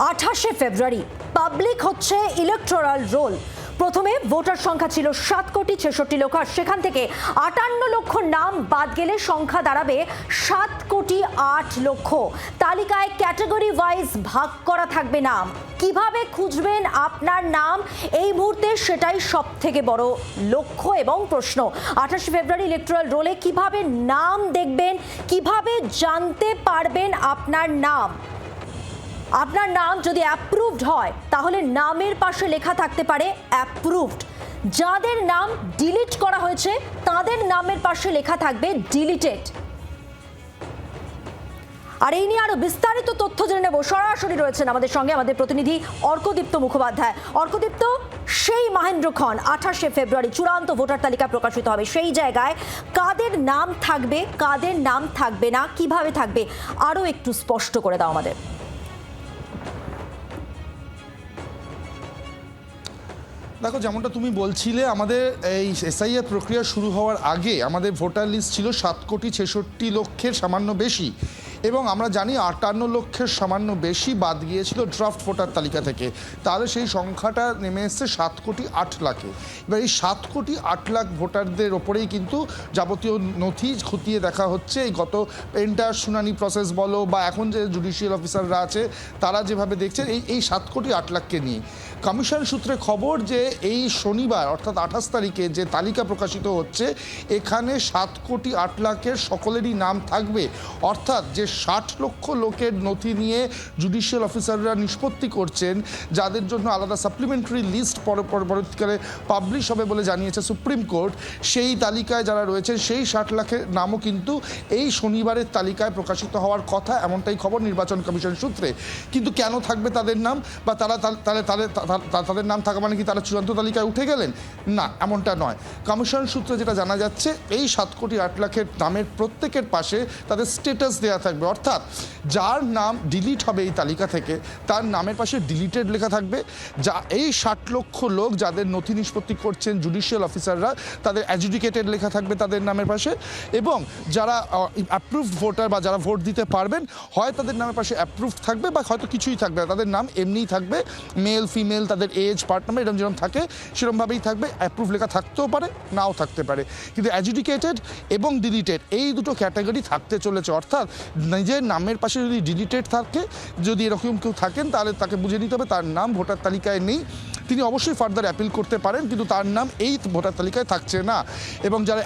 28শে ফেব্রুয়ারি public হচ্ছে electoral role. প্রথমে voter সংখ্যা ছিল 7,66,00,000 আর সেখান থেকে 58 লক্ষ নাম বাদ গেলে সংখ্যা দাঁড়াবে 7,08,00,000। তালিকায় ক্যাটাগরি ওয়াইজ ভাগ করা থাকবে নাম। কিভাবে খুঁজবেন আপনার নাম এই মুহূর্তে, সেটাই সব থেকে বড় লক্ষ্য এবং প্রশ্ন। 28শে ফেব্রুয়ারি ইলেকটোরাল রোলে কিভাবে নাম দেখবেন, কিভাবে জানতে পারবেন আপনার নাম। আপনার নাম যদি অ্যাপ্রুভড হয় তাহলে নামের পাশে লেখা থাকতে পারে অ্যাপ্রুভড। যাদের নাম ডিলিট করা হয়েছে তাদের নামের পাশে লেখা থাকবে ডিলিটেড। আর এই নিয়ে আরো বিস্তারিত তথ্য জেনে নেব। সরাসরি রয়েছেন আমাদের সঙ্গে আমাদের প্রতিনিধি অর্কদীপ্ত মুখোপাধ্যায়। অর্কদীপ্ত, সেই মহেন্দ্রক্ষণ 28শে ফেব্রুয়ারি চূড়ান্ত ভোটার তালিকা প্রকাশিত হবে, সেই জায়গায় কাদের নাম থাকবে, কাদের নাম থাকবে না, কিভাবে থাকবে, আরো একটু স্পষ্ট করে দাও আমাদের। দেখো, যেমনটা তুমি বলছিলে, আমাদের এই এসআইআর প্রক্রিয়া শুরু হওয়ার আগে আমাদের ভোটার লিস্ট ছিল 7,66,00,000 সামান্য বেশি, এবং আমরা জানি 58 লক্ষের সামান্য বেশি বাদ গিয়েছিল ড্রাফট ভোটার তালিকা থেকে। তাহলে সেই সংখ্যাটা নেমে এসছে 7,08,00,000-এ। এবার এই 7,08,00,000 ভোটারদের ওপরেই কিন্তু যাবতীয় নথি খতিয়ে দেখা হচ্ছে। এই গত এন্টার শুনানি প্রসেস বলো বা এখন যে জুডিশিয়াল অফিসাররা আছে তারা যেভাবে দেখছেন এই 7,08,00,000-কে নিয়ে। কমিশন সূত্রে খবর যে এই শনিবার অর্থাৎ 28 তারিখে যে তালিকা প্রকাশিত হচ্ছে, এখানে 7,08,00,000-এর সকলেরই নাম থাকবে। অর্থাৎ যে 60 লক্ষ লোকের নথি নিয়ে জুডিশিয়াল অফিসাররা নিষ্পত্তি করছেন, যাদের জন্য আলাদা সাপ্লিমেন্টারি লিস্ট পরবর্তীকালে পাবলিশ হবে বলে জানিয়েছে সুপ্রিম কোর্ট, সেই তালিকায় যারা রয়েছেন সেই 60 লাখের নামও কিন্তু এই শনিবারের তালিকায় প্রকাশিত হওয়ার কথা, এমনটাই খবর নির্বাচন কমিশন সূত্রে। কিন্তু কেন থাকবে তাদের নাম, বা তাদের নাম থাকা মানে কি তারা চূড়ান্ত তালিকায় উঠে গেলেন? না, এমনটা নয়। কমিশন সূত্রে যেটা জানা যাচ্ছে, এই 7,08,00,000 নামের প্রত্যেকের পাশে তাদের স্ট্যাটাস দেওয়া থাকবে। অর্থাৎ যার নাম ডিলিট হবে এই তালিকা থেকে তার নামের পাশে ডিলিটেড লেখা থাকবে। যা এই 60 লক্ষ লোক যাদের নথি নিষ্পত্তি করছেন জুডিশিয়াল অফিসাররা, তাদের অ্যাডজুডিকেটেড লেখা থাকবে তাদের নামের পাশে। এবং যারা অ্যাপ্রুভড ভোটার বা যারা ভোট দিতে পারবেন, হয় তাদের নামের পাশে অ্যাপ্রুভড থাকবে বা হয়তো কিছুই থাকবে না, তাদের নাম এমনিই থাকবে, মেল ফিমেল, তাদের এজ, পার্ট নাম্বার এরকম যেরকম থাকে সেরকমভাবেই থাকবে। অ্যাপ্রুভ লেখা থাকতেও পারে, নাও থাকতে পারে, কিন্তু অ্যাডজুডিকেটেড এবং ডিলিটেড এই দুটো ক্যাটাগরি থাকতে চলেছে। অর্থাৎ নিজের নামের পাশে যদি ডিলিটেড থাকে, যদি এরকম কেউ থাকেন, তাহলে তাকে বুঝে নিতে হবে তার নাম ভোটার তালিকায় নেই। তিনি অবশ্যই ফার্দার অ্যাপিল করতে পারেন, কিন্তু তার নাম এই ভোটার তালিকায় থাকছে না। এবং যারা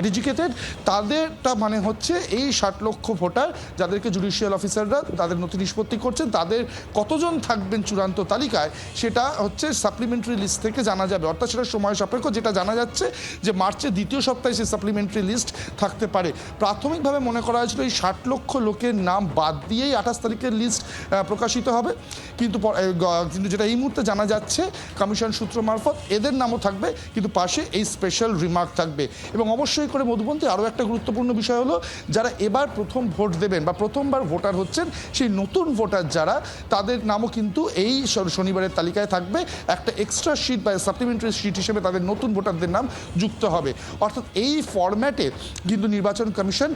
এডুকেটেড তাদেরটা মানে হচ্ছে এই 60 লক্ষ ভোটার যাদেরকে জুডিশিয়াল অফিসাররা তাদের নথি নিষ্পত্তি করছেন, তাদের কতজন থাকবেন চূড়ান্ত তালিকায় সেটা হচ্ছে সাপ্লিমেন্টারি লিস্ট থেকে জানা যাবে। অর্থাৎ সেটা সময় সাপেক্ষ। যেটা জানা যাচ্ছে যে মার্চের দ্বিতীয় সপ্তাহে সেই সাপ্লিমেন্টারি লিস্ট থাকতে পারে। প্রাথমিকভাবে মনে করা হয়েছিল এই 60 লক্ষ লোকের নাম বাদ দিয়েই 28 তারিখের লিস্ট প্রকাশিত হবে, কিন্তু যেটা এই মুহূর্তে জানা যাচ্ছে কমিশন সূত্র মারফত, এদের নামও থাকবে, কিন্তু পাশে এই স্পেশাল রিমার্ক থাকবে। এবং অবশ্যই করে মধুবন্তী, আরও একটা গুরুত্বপূর্ণ বিষয় হলো, যারা এবার প্রথম ভোট দেবেন বা প্রথমবার ভোটার হচ্ছেন, সেই নতুন ভোটার যারা, তাদের নামও কিন্তু এই শনিবারের তালিকায় থাকবে। একটা এক্সট্রা শিট বা সাপ্লিমেন্টারি শিট হিসেবে তাদের নতুন ভোটারদের নাম যুক্ত হবে। অর্থাৎ এই ফরম্যাটে কিন্তু নির্বাচন কমিশন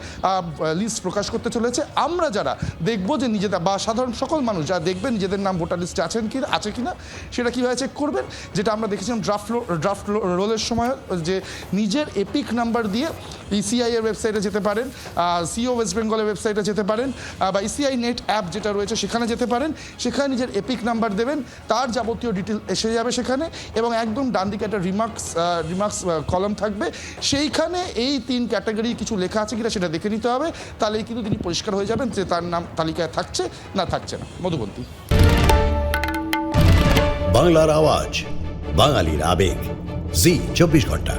লিস্ট প্রকাশ করতে চলেছে। আমরা যারা দেখবো যে নিজেদের বা সাধারণ সকল মানুষ যারা দেখবেন নিজেদের নাম ভোটার লিস্টে আছে কিনা সেটা কীভাবে চেক করবেন, যেটা আমরা দেখেছিলাম ড্রাফট রোলের সময়, যে নিজের এপিক নাম্বার দিয়ে ইসিআই এর ওয়েবসাইটে যেতে পারেন, সিও ওয়েস্ট বেঙ্গলের ওয়েবসাইটে যেতে পারেন, বা ইসিআই নেট অ্যাপ যেটা রয়েছে সেখানে যেতে পারেন। সেখানে নিজের এপিক নাম্বার দেবেন, তার যাবতীয় ডিটেল এসে যাবে সেখানে, এবং একদম ডান দিকে একটা রিমার্কস কলাম থাকবে, সেইখানে এই 3 ক্যাটাগরি কিছু লেখা আছে কিনা সেটা দেখে নিতে হবে। তাহলেই কিন্তু তিনি পরিষ্কার হয়ে যাবেন যে তার নাম তালিকায় থাকছে না থাকছে না। মধুবন্তী। বাংলার আওয়াজ, বাঙালির আবেগ, জি 24 ঘন্টা।